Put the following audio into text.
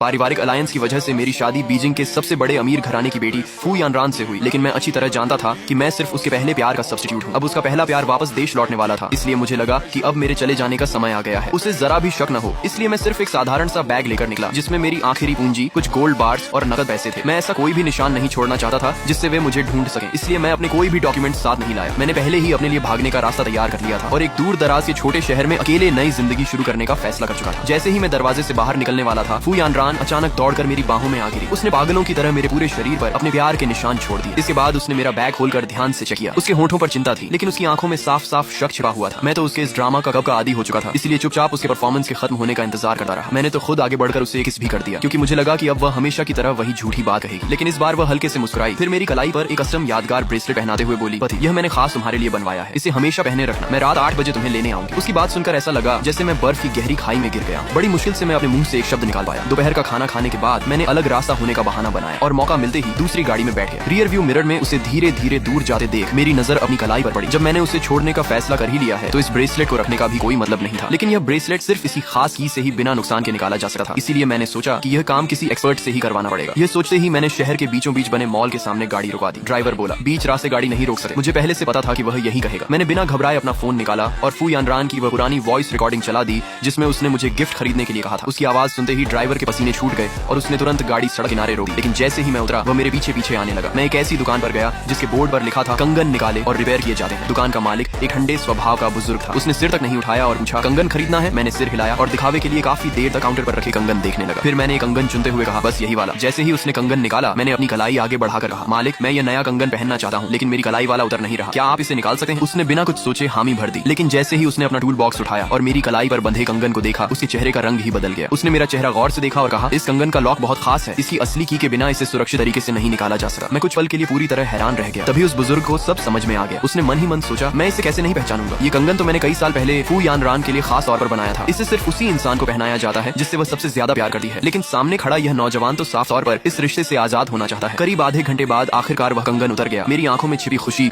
पारिवारिक अलायंस की वजह से मेरी शादी बीजिंग के सबसे बड़े अमीर घराने की बेटी फू यानरान से हुई, लेकिन मैं अच्छी तरह जानता था कि मैं सिर्फ उसके पहले प्यार का सब्स्टिट्यूट हूँ। अब उसका पहला प्यार वापस देश लौटने वाला था, इसलिए मुझे लगा कि अब मेरे चले जाने का समय आ गया है। उसे जरा भी शक न हो, इसलिए मैं सिर्फ एक साधारण सा बैग लेकर निकला जिसमें मेरी आखिरी पूंजी, कुछ गोल्ड बार्स और नकद पैसे थे। मैं ऐसा कोई भी निशान नहीं छोड़ना चाहता था जिससे वे मुझे ढूंढ सके, इसलिए मैं अपने कोई भी डॉक्यूमेंट साथ नहीं लाया। मैंने पहले ही अपने लिए भागने का रास्ता तैयार कर लिया था और एक दूर दराज के छोटे शहर में अकेले नई जिंदगी शुरू करने का फैसला कर चुका था। जैसे ही मैं दरवाजे से बाहर निकलने वाला था, फू यानरान अचानक दौड़कर मेरी बाहों में आ गिरी। उसने पागलों की तरह मेरे पूरे शरीर पर अपने प्यार के निशान छोड़ दिए। इसके बाद उसने मेरा बैग खोलकर ध्यान से चेक किया। उसके होठों पर चिंता थी, लेकिन उसकी आंखों में साफ साफ शक छिपा हुआ था। मैं तो उसके इस ड्रामा का कब का आदी हो चुका था, इसलिए चुपचाप उसके परफॉर्मेंस के खत्म होने का इंतजार करता रहा। मैंने तो खुद आगे बढ़कर उससे किस भी कर दिया, क्योंकि मुझे लगा कि अब वह हमेशा की तरह वही झूठी बात कहेगी। लेकिन इस बार वह हल्के से मुस्कुराई, फिर मेरी कलाई पर एक कस्टम यादगार ब्रेसलेट पहनाते हुए बोली, पति, यह मैंने खास तुम्हारे लिए बनवाया है, इसे हमेशा पहने रखना। मैं रात 8 बजे तुम्हें लेने आऊंगी। उसकी बात सुनकर ऐसा लगा जैसे मैं बर्फ की गहरी खाई में गिर गया। बड़ी मुश्किल से मैं अपने मुंह से एक शब्द निकाल पाया। दोपहर का खाना खाने के बाद मैंने अलग रास्ता होने का बहाना बनाया और मौका मिलते ही दूसरी गाड़ी में बैठ गया। रियर व्यू मिरर में उसे धीरे धीरे दूर जाते देख मेरी नजर अपनी कलाई पर पड़ी। जब मैंने उसे छोड़ने का फैसला कर ही लिया है तो इस ब्रेसलेट को रखने का भी कोई मतलब नहीं था। लेकिन यह ब्रेसलेट सिर्फ इसी खास की से ही बिना नुकसान के निकाला जा सकता था, इसीलिए मैंने सोचा कि यह काम किसी एक्सपर्ट से ही करवाना पड़ेगा। यह सोचते ही मैंने शहर के बीचों बीच बने मॉल के सामने गाड़ी रुका दी। ड्राइवर बोला, बीच रास्ते गाड़ी नहीं रोक सकते। मुझे पहले से पता था कि वह यही कहेगा। मैंने बिना घबराए अपना फोन निकाला और फू यानरान की वह पुरानी वॉइस रिकॉर्डिंग चला दी जिसमें उसने मुझे गिफ्ट खरीदने के लिए कहा था। उसकी आवाज सुनते ही ड्राइवर के पसीने छूट गए और उसने तुरंत गाड़ी सड़क किनारे रोकी। लेकिन जैसे ही मैं उतरा, वह मेरे पीछे पीछे आने लगा। मैं एक ऐसी दुकान पर गया जिसके बोर्ड पर लिखा था, कंगन निकाले और रिपेयर किए जाते हैं। दुकान का मालिक एक ठंडे स्वभाव का बुजुर्ग था। उसने सिर तक नहीं उठाया और पूछा, कंगन खरीदना है? मैंने सिर हिलाया और दिखावे के लिए काफी देर तक काउंटर पर रखे कंगन देखने लगा। फिर मैंने कंगन चुनते हुए कहा, बस यही वाला। जैसे ही उसने कंगन निकाला, मैंने अपनी कलाई आगे बढ़ाकर कहा, मालिक, मैं ये नया कंगन पहनना चाहता हूँ, लेकिन मेरी कलाई वाला उतर नहीं रहा, क्या आप इसे निकाल सकते हैं? उसने बिना कुछ सोचे हामी भर दी। लेकिन जैसे ही उसने अपना टूल बॉक्स उठाया और मेरी कलाई पर बंधे कंगन को देखा, उसके चेहरे का रंग ही बदल गया। उसने मेरा चेहरा गौर से देखा और कहा, इस कंगन का लॉक बहुत खास है, इसकी असली की के बिना इसे सुरक्षित तरीके से नहीं निकाला जा सकता। मैं कुछ पल के लिए पूरी तरह हैरान रह गया। तभी उस बुजुर्ग को सब समझ में आ गया। उसने मन ही मन सोचा, मैं इसे कैसे नहीं पहचानूंगा? ये कंगन तो मैंने कई साल पहले फू यानरान के लिए खास तौर पर बनाया था। इसे सिर्फ उसी इंसान को पहनाया जाता है जिससे वह सबसे ज्यादा प्यार करती है। लेकिन सामने खड़ा यह नौजवान तो साफ तौर पर इस रिश्ते से आजाद होना चाहता है। करीब आधे घंटे बाद आखिरकार वह कंगन उतर गया। मेरी आंखों में छिपी खुशी